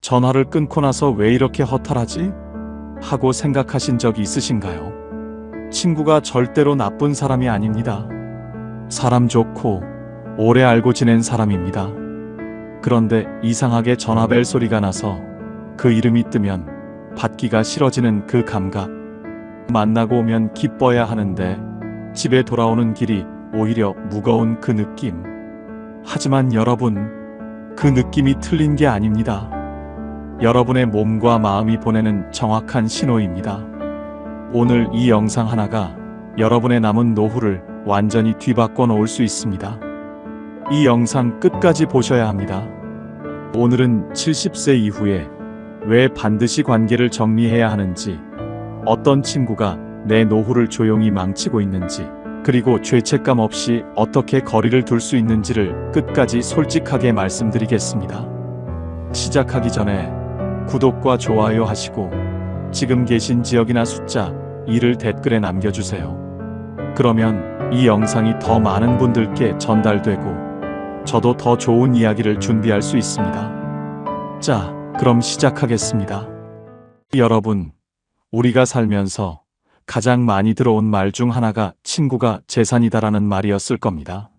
전화를 끊고 나서 왜 이렇게 허탈하지? 하고 생각하신 적이 있으신가요? 친구가 절대로 나쁜 사람이 아닙니다. 사람 좋고 오래 알고 지낸 사람입니다. 그런데 이상하게 전화벨 소리가 나서 그 이름이 뜨면 받기가 싫어지는 그 감각. 만나고 오면 기뻐야 하는데 집에 돌아오는 길이 오히려 무거운 그 느낌. 하지만 여러분, 그 느낌이 틀린 게 아닙니다. 여러분의 몸과 마음이 보내는 정확한 신호입니다. 오늘 이 영상 하나가 여러분의 남은 노후를 완전히 뒤바꿔 놓을 수 있습니다. 이 영상 끝까지 보셔야 합니다. 오늘은 70세 이후에 왜 반드시 관계를 정리해야 하는지, 어떤 친구가 내 노후를 조용히 망치고 있는지, 그리고 죄책감 없이 어떻게 거리를 둘 수 있는지를 끝까지 솔직하게 말씀드리겠습니다. 시작하기 전에 구독과 좋아요 하시고 지금 계신 지역이나 숫자 2를 댓글에 남겨주세요. 그러면 이 영상이 더 많은 분들께 전달되고 저도 더 좋은 이야기를 준비할 수 있습니다. 자, 그럼 시작하겠습니다. 여러분, 우리가 살면서 가장 많이 들어온 말 중 하나가 친구가 재산이다라는 말이었을 겁니다.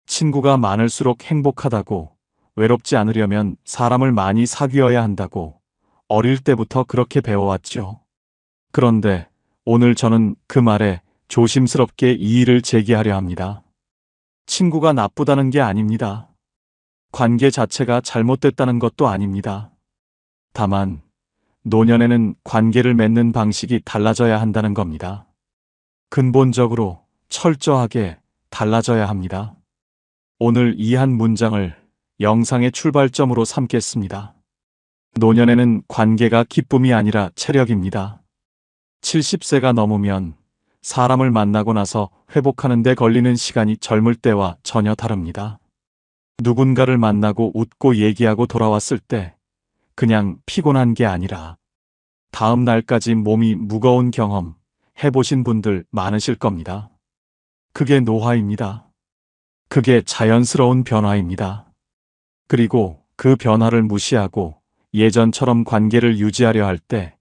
친구가 많을수록 행복하다고, 외롭지 않으려면 사람을 많이 사귀어야 한다고 어릴 때부터 그렇게 배워왔죠. 그런데 오늘 저는 그 말에 조심스럽게 이의를 제기하려 합니다. 친구가 나쁘다는 게 아닙니다. 관계 자체가 잘못됐다는 것도 아닙니다. 다만 노년에는 관계를 맺는 방식이 달라져야 한다는 겁니다. 근본적으로 철저하게 달라져야 합니다. 오늘 이 한 문장을 영상의 출발점으로 삼겠습니다. 노년에는 관계가 기쁨이 아니라 체력입니다. 70세가 넘으면 사람을 만나고 나서 회복하는 데 걸리는 시간이 젊을 때와 전혀 다릅니다. 누군가를 만나고 웃고 얘기하고 돌아왔을 때 그냥 피곤한 게 아니라 다음 날까지 몸이 무거운 경험 해보신 분들 많으실 겁니다. 그게 노화입니다. 그게 자연스러운 변화입니다. 그리고 그 변화를 무시하고 예전처럼 관계를 유지하려 할 때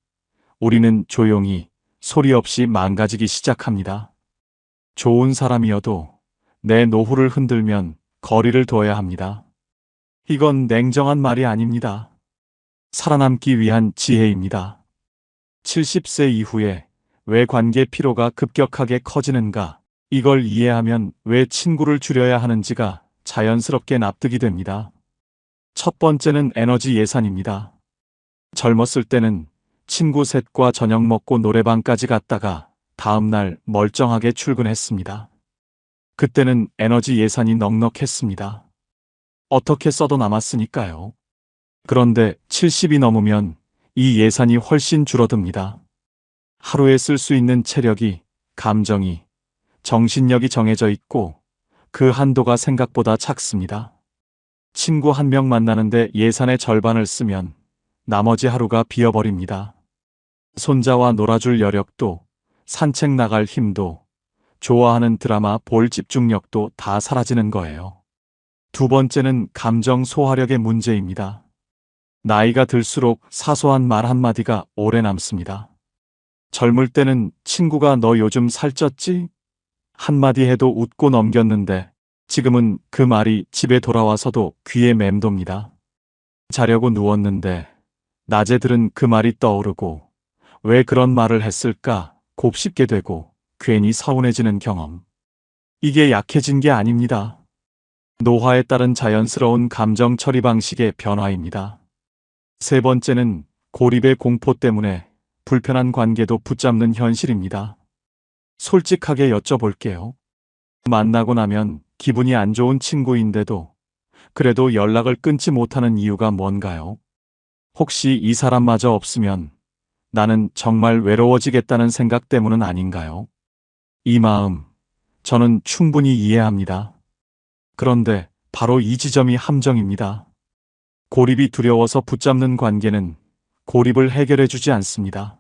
우리는 조용히 소리 없이 망가지기 시작합니다. 좋은 사람이어도 내 노후를 흔들면 거리를 둬야 합니다. 이건 냉정한 말이 아닙니다. 살아남기 위한 지혜입니다. 70세 이후에 왜 관계 피로가 급격하게 커지는가? 이걸 이해하면 왜 친구를 줄여야 하는지가 자연스럽게 납득이 됩니다. 첫 번째는 에너지 예산입니다. 젊었을 때는 친구 셋과 저녁 먹고 노래방까지 갔다가 다음날 멀쩡하게 출근했습니다. 그때는 에너지 예산이 넉넉했습니다. 어떻게 써도 남았으니까요. 그런데 70이 넘으면 이 예산이 훨씬 줄어듭니다. 하루에 쓸 수 있는 체력이, 감정이, 정신력이 정해져 있고 그 한도가 생각보다 작습니다. 친구 한 명 만나는데 예산의 절반을 쓰면 나머지 하루가 비어버립니다. 손자와 놀아줄 여력도, 산책 나갈 힘도, 좋아하는 드라마 볼 집중력도 다 사라지는 거예요. 두 번째는 감정 소화력의 문제입니다. 나이가 들수록 사소한 말 한마디가 오래 남습니다. 젊을 때는 친구가 너 요즘 살쪘지? 한마디 해도 웃고 넘겼는데 지금은 그 말이 집에 돌아와서도 귀에 맴돕니다. 자려고 누웠는데 낮에 들은 그 말이 떠오르고 왜 그런 말을 했을까 곱씹게 되고 괜히 서운해지는 경험. 이게 약해진 게 아닙니다. 노화에 따른 자연스러운 감정 처리 방식의 변화입니다. 세 번째는 고립의 공포 때문에 불편한 관계도 붙잡는 현실입니다. 솔직하게 여쭤볼게요. 만나고 나면 기분이 안 좋은 친구인데도 그래도 연락을 끊지 못하는 이유가 뭔가요? 혹시 이 사람마저 없으면 나는 정말 외로워지겠다는 생각 때문은 아닌가요? 이 마음, 저는 충분히 이해합니다. 그런데 바로 이 지점이 함정입니다. 고립이 두려워서 붙잡는 관계는 고립을 해결해주지 않습니다.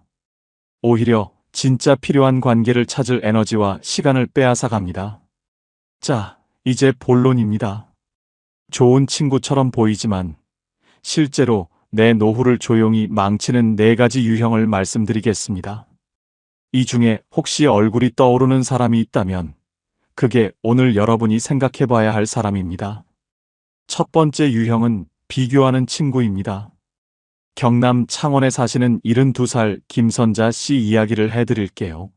오히려 진짜 필요한 관계를 찾을 에너지와 시간을 빼앗아 갑니다. 자, 이제 본론입니다. 좋은 친구처럼 보이지만 실제로 내 노후를 조용히 망치는 4가지 유형을 말씀드리겠습니다. 이 중에 혹시 얼굴이 떠오르는 사람이 있다면 그게 오늘 여러분이 생각해 봐야 할 사람입니다. 첫 번째 유형은 비교하는 친구입니다. 경남 창원에 사시는 72살 김선자 씨 이야기를 해드릴게요.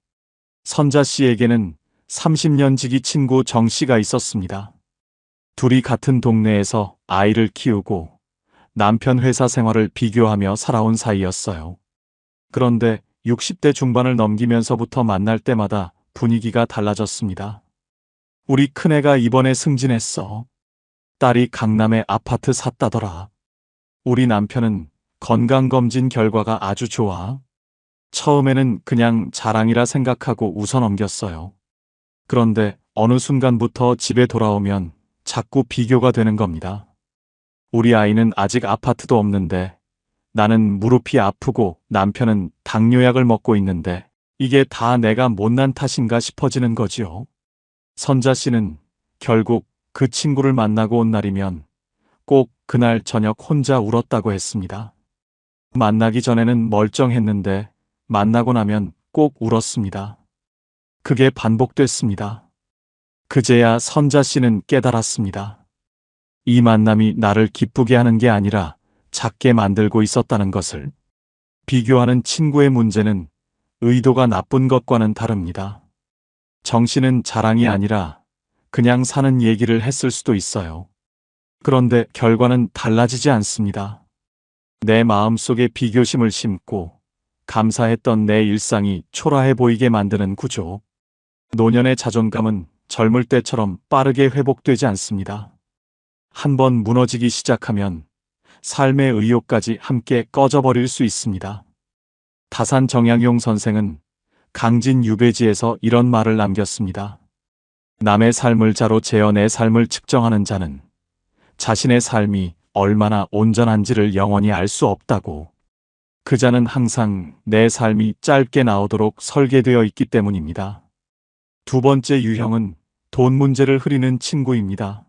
선자 씨에게는 30년 지기 친구 정 씨가 있었습니다. 둘이 같은 동네에서 아이를 키우고 남편 회사 생활을 비교하며 살아온 사이였어요. 그런데 60대 중반을 넘기면서부터 만날 때마다 분위기가 달라졌습니다. 우리 큰애가 이번에 승진했어. 딸이 강남에 아파트 샀다더라. 우리 남편은 건강검진 결과가 아주 좋아. 처음에는 그냥 자랑이라 생각하고 웃어 넘겼어요. 그런데 어느 순간부터 집에 돌아오면 자꾸 비교가 되는 겁니다. 우리 아이는 아직 아파트도 없는데 나는 무릎이 아프고 남편은 당뇨약을 먹고 있는데 이게 다 내가 못난 탓인가 싶어지는 거지요. 선자 씨는 결국 그 친구를 만나고 온 날이면 꼭 그날 저녁 혼자 울었다고 했습니다. 만나기 전에는 멀쩡했는데 만나고 나면 꼭 울었습니다. 그게 반복됐습니다. 그제야 선자 씨는 깨달았습니다. 이 만남이 나를 기쁘게 하는 게 아니라 작게 만들고 있었다는 것을. 비교하는 친구의 문제는 의도가 나쁜 것과는 다릅니다. 정 씨는 자랑이 아니라 그냥 사는 얘기를 했을 수도 있어요. 그런데 결과는 달라지지 않습니다. 내 마음속에 비교심을 심고 감사했던 내 일상이 초라해 보이게 만드는 구조. 노년의 자존감은 젊을 때처럼 빠르게 회복되지 않습니다. 한번 무너지기 시작하면 삶의 의욕까지 함께 꺼져버릴 수 있습니다. 다산 정약용 선생은 강진 유배지에서 이런 말을 남겼습니다. 남의 삶을 자로 재어 내 삶을 측정하는 자는 자신의 삶이 얼마나 온전한지를 영원히 알 수 없다고. 그 자는 항상 내 삶이 짧게 나오도록 설계되어 있기 때문입니다. 두 번째 유형은 돈 문제를 흐리는 친구입니다.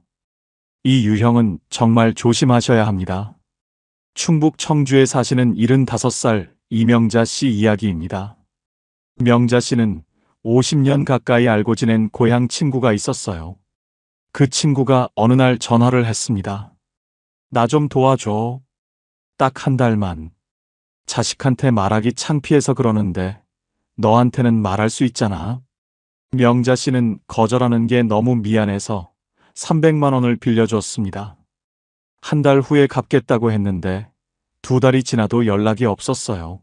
이 유형은 정말 조심하셔야 합니다. 충북 청주에 사시는 75살 이명자 씨 이야기입니다. 명자 씨는 50년 가까이 알고 지낸 고향 친구가 있었어요. 그 친구가 어느 날 전화를 했습니다. 나 좀 도와줘. 딱 한 달만. 자식한테 말하기 창피해서 그러는데 너한테는 말할 수 있잖아. 명자 씨는 거절하는 게 너무 미안해서 300만 원을 빌려줬습니다. 한 달 후에 갚겠다고 했는데 2달이 지나도 연락이 없었어요.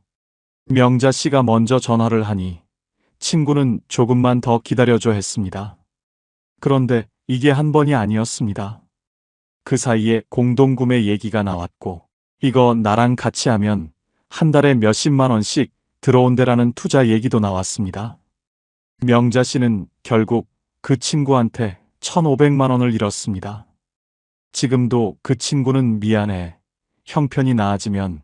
명자 씨가 먼저 전화를 하니 친구는 조금만 더 기다려줘 했습니다. 그런데 이게 한 번이 아니었습니다. 그 사이에 공동구매 얘기가 나왔고 이거 나랑 같이 하면 한 달에 몇십만 원씩 들어온대라는 투자 얘기도 나왔습니다. 명자 씨는 결국 그 친구한테 1,500만 원을 잃었습니다. 지금도 그 친구는 미안해. 형편이 나아지면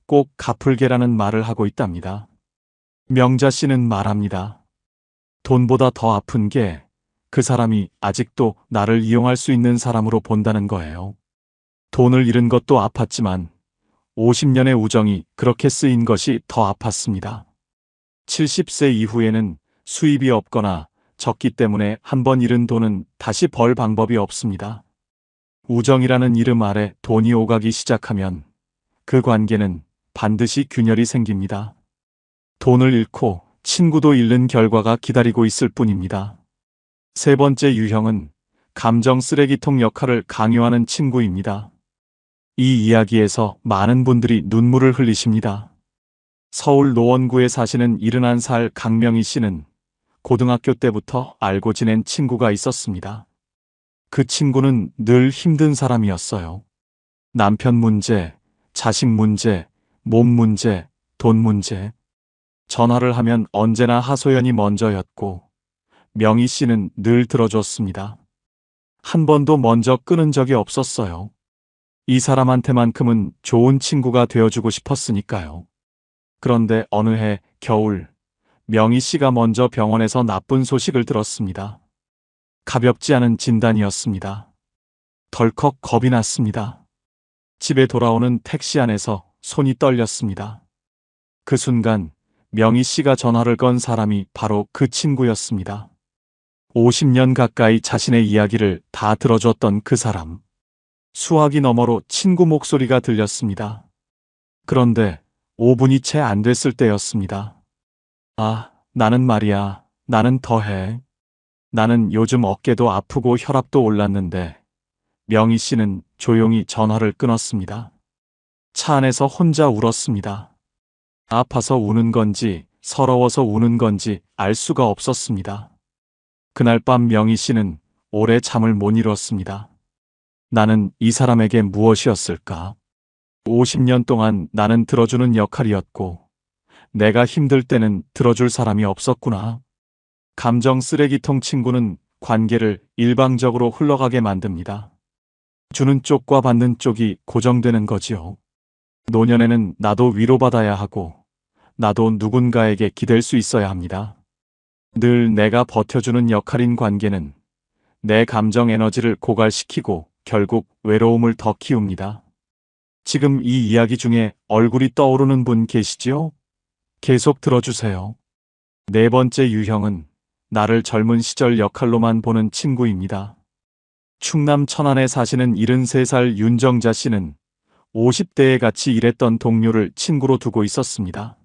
꼭 갚을게라는 말을 하고 있답니다. 명자 씨는 말합니다. 돈보다 더 아픈 게 그 사람이 아직도 나를 이용할 수 있는 사람으로 본다는 거예요. 돈을 잃은 것도 아팠지만 50년의 우정이 그렇게 쓰인 것이 더 아팠습니다. 70세 이후에는 수입이 없거나 적기 때문에 한 번 잃은 돈은 다시 벌 방법이 없습니다. 우정이라는 이름 아래 돈이 오가기 시작하면 그 관계는 반드시 균열이 생깁니다. 돈을 잃고 친구도 잃는 결과가 기다리고 있을 뿐입니다. 세 번째 유형은 감정 쓰레기통 역할을 강요하는 친구입니다. 이 이야기에서 많은 분들이 눈물을 흘리십니다. 서울 노원구에 사시는 71살 강명희 씨는 고등학교 때부터 알고 지낸 친구가 있었습니다. 그 친구는 늘 힘든 사람이었어요. 남편 문제, 자식 문제, 몸 문제, 돈 문제. 전화를 하면 언제나 하소연이 먼저였고 명희 씨는 늘 들어줬습니다. 한 번도 먼저 끊은 적이 없었어요. 이 사람한테만큼은 좋은 친구가 되어주고 싶었으니까요. 그런데 어느 해 겨울 명희 씨가 먼저 병원에서 나쁜 소식을 들었습니다. 가볍지 않은 진단이었습니다. 덜컥 겁이 났습니다. 집에 돌아오는 택시 안에서 손이 떨렸습니다. 그 순간 명희 씨가 전화를 건 사람이 바로 그 친구였습니다. 50년 가까이 자신의 이야기를 다 들어줬던 그 사람. 수화기 너머로 친구 목소리가 들렸습니다. 그런데 5분이 채 안 됐을 때였습니다. 아, 나는 말이야. 나는 더해. 나는 요즘 어깨도 아프고 혈압도 올랐는데. 명희 씨는 조용히 전화를 끊었습니다. 차 안에서 혼자 울었습니다. 아파서 우는 건지 서러워서 우는 건지 알 수가 없었습니다. 그날 밤 명희 씨는 오래 잠을 못 이뤘습니다. 나는 이 사람에게 무엇이었을까? 50년 동안 나는 들어주는 역할이었고 내가 힘들 때는 들어줄 사람이 없었구나. 감정 쓰레기통 친구는 관계를 일방적으로 흘러가게 만듭니다. 주는 쪽과 받는 쪽이 고정되는 거지요. 노년에는 나도 위로받아야 하고 나도 누군가에게 기댈 수 있어야 합니다. 늘 내가 버텨주는 역할인 관계는 내 감정 에너지를 고갈시키고 결국 외로움을 더 키웁니다. 지금 이 이야기 중에 얼굴이 떠오르는 분 계시지요? 계속 들어주세요. 네 번째 유형은 나를 젊은 시절 역할로만 보는 친구입니다. 충남 천안에 사시는 73살 윤정자 씨는 50대에 같이 일했던 동료를 친구로 두고 있었습니다.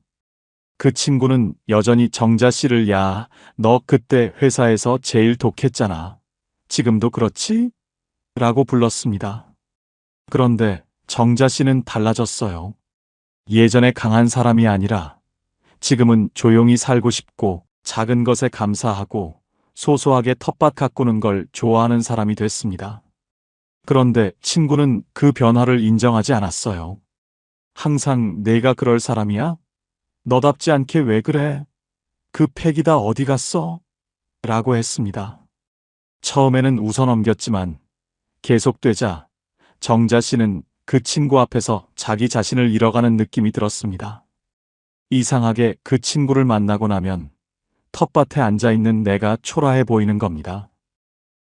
그 친구는 여전히 정자 씨를 야, 너 그때 회사에서 제일 독했잖아. 지금도 그렇지? 라고 불렀습니다. 그런데 정자 씨는 달라졌어요. 예전에 강한 사람이 아니라 지금은 조용히 살고 싶고 작은 것에 감사하고 소소하게 텃밭 가꾸는 걸 좋아하는 사람이 됐습니다. 그런데 친구는 그 변화를 인정하지 않았어요. 항상 내가 그럴 사람이야? 너답지 않게 왜 그래? 그 패기 다 어디 갔어? 라고 했습니다. 처음에는 웃어 넘겼지만 계속되자 정자 씨는 그 친구 앞에서 자기 자신을 잃어가는 느낌이 들었습니다. 이상하게 그 친구를 만나고 나면 텃밭에 앉아있는 내가 초라해 보이는 겁니다.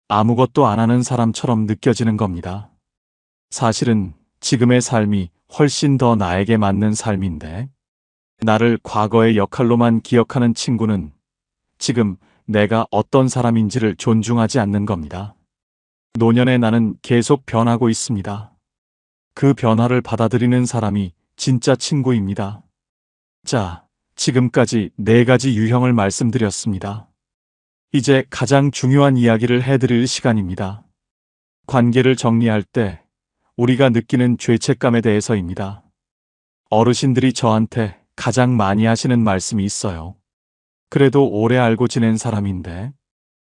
아무것도 안 하는 사람처럼 느껴지는 겁니다. 사실은 지금의 삶이 훨씬 더 나에게 맞는 삶인데 나를 과거의 역할로만 기억하는 친구는 지금 내가 어떤 사람인지를 존중하지 않는 겁니다. 노년의 나는 계속 변하고 있습니다. 그 변화를 받아들이는 사람이 진짜 친구입니다. 자, 지금까지 4가지 유형을 말씀드렸습니다. 이제 가장 중요한 이야기를 해드릴 시간입니다. 관계를 정리할 때 우리가 느끼는 죄책감에 대해서입니다. 어르신들이 저한테 가장 많이 하시는 말씀이 있어요. 그래도 오래 알고 지낸 사람인데,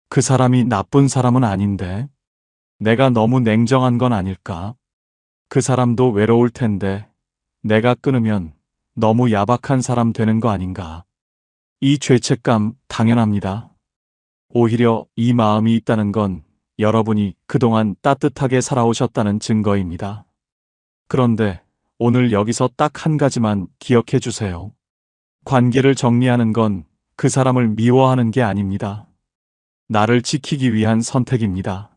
그 사람이 나쁜 사람은 아닌데, 내가 너무 냉정한 건 아닐까? 그 사람도 외로울 텐데, 내가 끊으면 너무 야박한 사람 되는 거 아닌가? 이 죄책감 당연합니다. 오히려 이 마음이 있다는 건 여러분이 그동안 따뜻하게 살아오셨다는 증거입니다. 그런데 오늘 여기서 딱 한 가지만 기억해 주세요. 관계를 정리하는 건 그 사람을 미워하는 게 아닙니다. 나를 지키기 위한 선택입니다.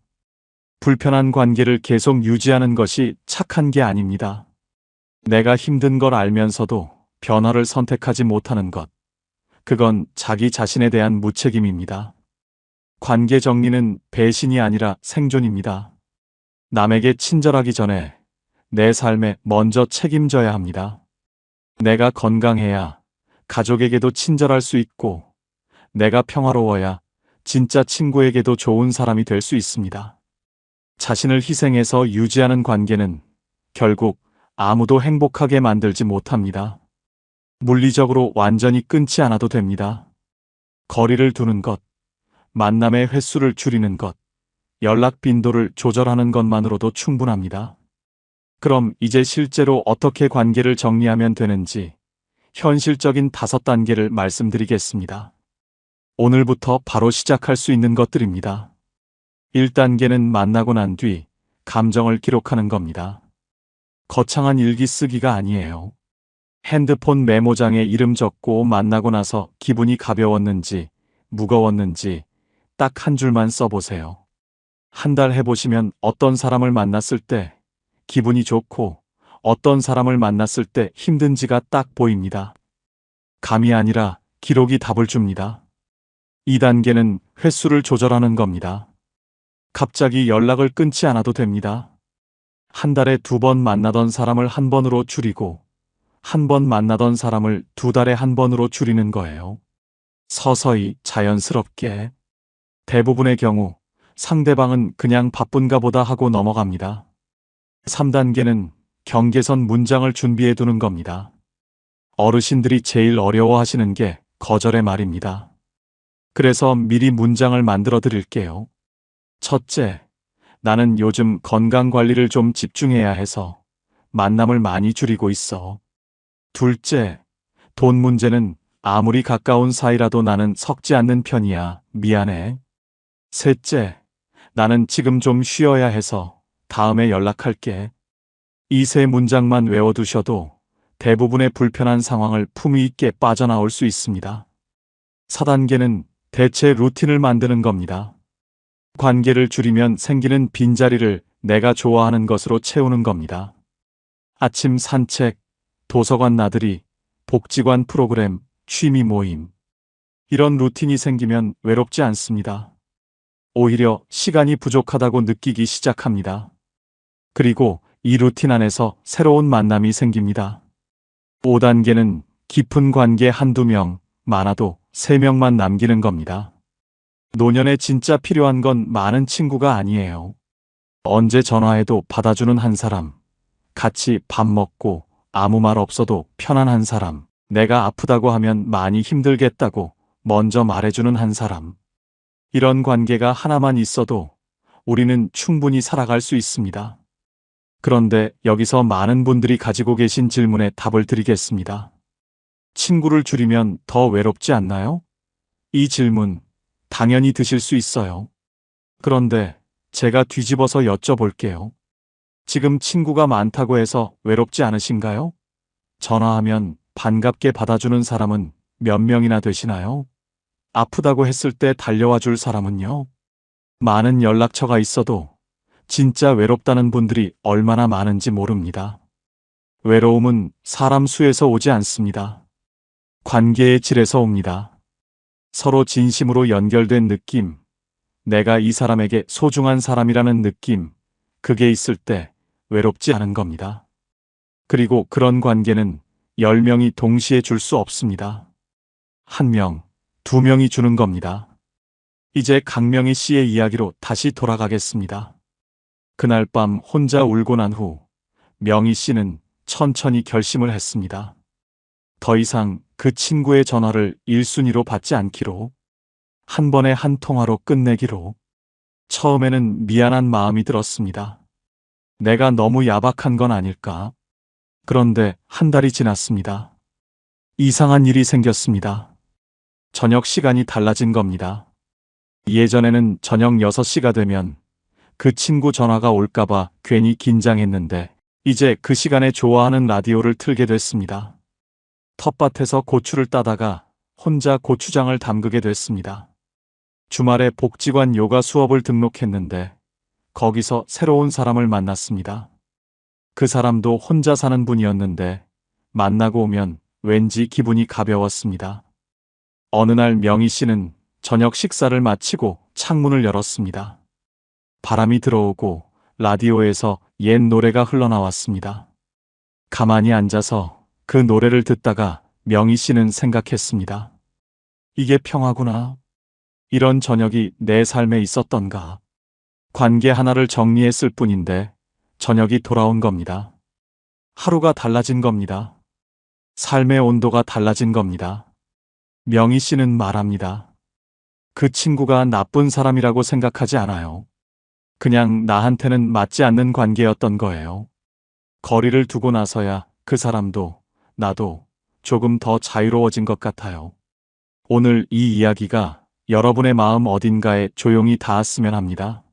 불편한 관계를 계속 유지하는 것이 착한 게 아닙니다. 내가 힘든 걸 알면서도 변화를 선택하지 못하는 것. 그건 자기 자신에 대한 무책임입니다. 관계 정리는 배신이 아니라 생존입니다. 남에게 친절하기 전에 내 삶에 먼저 책임져야 합니다. 내가 건강해야 가족에게도 친절할 수 있고, 내가 평화로워야 진짜 친구에게도 좋은 사람이 될 수 있습니다. 자신을 희생해서 유지하는 관계는 결국 아무도 행복하게 만들지 못합니다. 물리적으로 완전히 끊지 않아도 됩니다. 거리를 두는 것, 만남의 횟수를 줄이는 것, 연락 빈도를 조절하는 것만으로도 충분합니다. 그럼 이제 실제로 어떻게 관계를 정리하면 되는지 현실적인 5단계를 말씀드리겠습니다. 오늘부터 바로 시작할 수 있는 것들입니다. 1단계는 만나고 난 뒤 감정을 기록하는 겁니다. 거창한 일기 쓰기가 아니에요. 핸드폰 메모장에 이름 적고 만나고 나서 기분이 가벼웠는지 무거웠는지 딱 한 줄만 써보세요. 한 달 해보시면 어떤 사람을 만났을 때 기분이 좋고 어떤 사람을 만났을 때 힘든지가 딱 보입니다. 감이 아니라 기록이 답을 줍니다. 2단계는 횟수를 조절하는 겁니다. 갑자기 연락을 끊지 않아도 됩니다. 한 달에 2번 만나던 사람을 1번으로 줄이고, 1번 만나던 사람을 2달에 1번으로 줄이는 거예요. 서서히 자연스럽게. 대부분의 경우 상대방은 그냥 바쁜가 보다 하고 넘어갑니다. 3단계는 경계선 문장을 준비해 두는 겁니다. 어르신들이 제일 어려워하시는 게 거절의 말입니다. 그래서 미리 문장을 만들어 드릴게요. 첫째, 나는 요즘 건강 관리를 좀 집중해야 해서 만남을 많이 줄이고 있어. 둘째, 돈 문제는 아무리 가까운 사이라도 나는 섞지 않는 편이야. 미안해. 셋째, 나는 지금 좀 쉬어야 해서 다음에 연락할게. 이 3문장만 외워두셔도 대부분의 불편한 상황을 품위 있게 빠져나올 수 있습니다. 4단계는 대체 루틴을 만드는 겁니다. 관계를 줄이면 생기는 빈자리를 내가 좋아하는 것으로 채우는 겁니다. 아침 산책, 도서관 나들이, 복지관 프로그램, 취미 모임. 이런 루틴이 생기면 외롭지 않습니다. 오히려 시간이 부족하다고 느끼기 시작합니다. 그리고 이 루틴 안에서 새로운 만남이 생깁니다. 5단계는 깊은 관계 1~2명, 많아도 3명만 남기는 겁니다. 노년에 진짜 필요한 건 많은 친구가 아니에요. 언제 전화해도 받아주는 한 사람, 같이 밥 먹고 아무 말 없어도 편한 한 사람, 내가 아프다고 하면 많이 힘들겠다고 먼저 말해주는 한 사람. 이런 관계가 하나만 있어도 우리는 충분히 살아갈 수 있습니다. 그런데 여기서 많은 분들이 가지고 계신 질문에 답을 드리겠습니다. 친구를 줄이면 더 외롭지 않나요? 이 질문 당연히 드실 수 있어요. 그런데 제가 뒤집어서 여쭤볼게요. 지금 친구가 많다고 해서 외롭지 않으신가요? 전화하면 반갑게 받아주는 사람은 몇 명이나 되시나요? 아프다고 했을 때 달려와 줄 사람은요? 많은 연락처가 있어도 진짜 외롭다는 분들이 얼마나 많은지 모릅니다. 외로움은 사람 수에서 오지 않습니다. 관계의 질에서 옵니다. 서로 진심으로 연결된 느낌, 내가 이 사람에게 소중한 사람이라는 느낌, 그게 있을 때 외롭지 않은 겁니다. 그리고 그런 관계는 10명이 동시에 줄 수 없습니다. 1명, 2명이 주는 겁니다. 이제 강명희 씨의 이야기로 다시 돌아가겠습니다. 그날 밤 혼자 울고 난 후 명희 씨는 천천히 결심을 했습니다. 더 이상 그 친구의 전화를 1순위로 받지 않기로, 한 번에 한 통화로 끝내기로. 처음에는 미안한 마음이 들었습니다. 내가 너무 야박한 건 아닐까? 그런데 한 달이 지났습니다. 이상한 일이 생겼습니다. 저녁 시간이 달라진 겁니다. 예전에는 저녁 6시가 되면 그 친구 전화가 올까봐 괜히 긴장했는데 이제 그 시간에 좋아하는 라디오를 틀게 됐습니다. 텃밭에서 고추를 따다가 혼자 고추장을 담그게 됐습니다. 주말에 복지관 요가 수업을 등록했는데 거기서 새로운 사람을 만났습니다. 그 사람도 혼자 사는 분이었는데 만나고 오면 왠지 기분이 가벼웠습니다. 어느 날 명희 씨는 저녁 식사를 마치고 창문을 열었습니다. 바람이 들어오고 라디오에서 옛 노래가 흘러나왔습니다. 가만히 앉아서 그 노래를 듣다가 명희 씨는 생각했습니다. 이게 평화구나. 이런 저녁이 내 삶에 있었던가. 관계 하나를 정리했을 뿐인데 저녁이 돌아온 겁니다. 하루가 달라진 겁니다. 삶의 온도가 달라진 겁니다. 명희 씨는 말합니다. 그 친구가 나쁜 사람이라고 생각하지 않아요. 그냥 나한테는 맞지 않는 관계였던 거예요. 거리를 두고 나서야 그 사람도 나도 조금 더 자유로워진 것 같아요. 오늘 이 이야기가 여러분의 마음 어딘가에 조용히 닿았으면 합니다.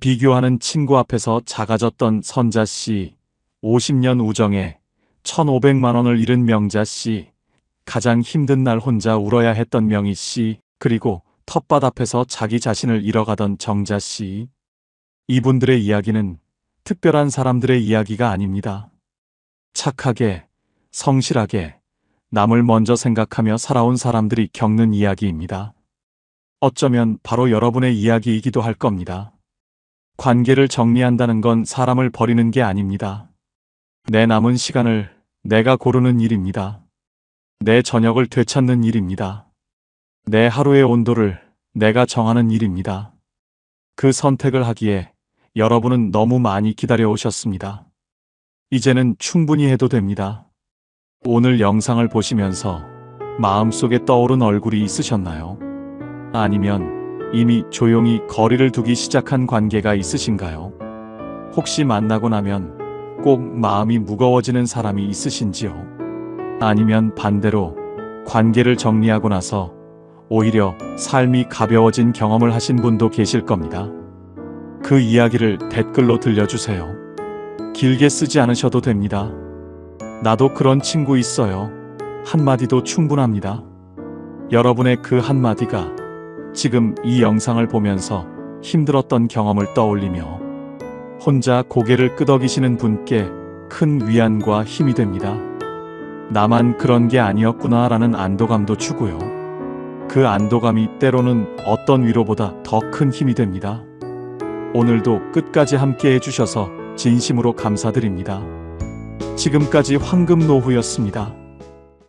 비교하는 친구 앞에서 작아졌던 선자 씨, 50년 우정에 1,500만 원을 잃은 명자 씨, 가장 힘든 날 혼자 울어야 했던 명희 씨, 그리고 텃밭 앞에서 자기 자신을 잃어가던 정자 씨. 이분들의 이야기는 특별한 사람들의 이야기가 아닙니다. 착하게, 성실하게, 남을 먼저 생각하며 살아온 사람들이 겪는 이야기입니다. 어쩌면 바로 여러분의 이야기이기도 할 겁니다. 관계를 정리한다는 건 사람을 버리는 게 아닙니다. 내 남은 시간을 내가 고르는 일입니다. 내 저녁을 되찾는 일입니다. 내 하루의 온도를 내가 정하는 일입니다. 그 선택을 하기에 여러분은 너무 많이 기다려 오셨습니다. 이제는 충분히 해도 됩니다. 오늘 영상을 보시면서 마음속에 떠오른 얼굴이 있으셨나요? 아니면 이미 조용히 거리를 두기 시작한 관계가 있으신가요? 혹시 만나고 나면 꼭 마음이 무거워지는 사람이 있으신지요? 아니면 반대로 관계를 정리하고 나서 오히려 삶이 가벼워진 경험을 하신 분도 계실 겁니다. 그 이야기를 댓글로 들려주세요. 길게 쓰지 않으셔도 됩니다. 나도 그런 친구 있어요. 한마디도 충분합니다. 여러분의 그 한마디가 지금 이 영상을 보면서 힘들었던 경험을 떠올리며 혼자 고개를 끄덕이시는 분께 큰 위안과 힘이 됩니다. 나만 그런 게 아니었구나라는 안도감도 주고요. 그 안도감이 때로는 어떤 위로보다 더 큰 힘이 됩니다. 오늘도 끝까지 함께 해주셔서 진심으로 감사드립니다. 지금까지 황금노후였습니다.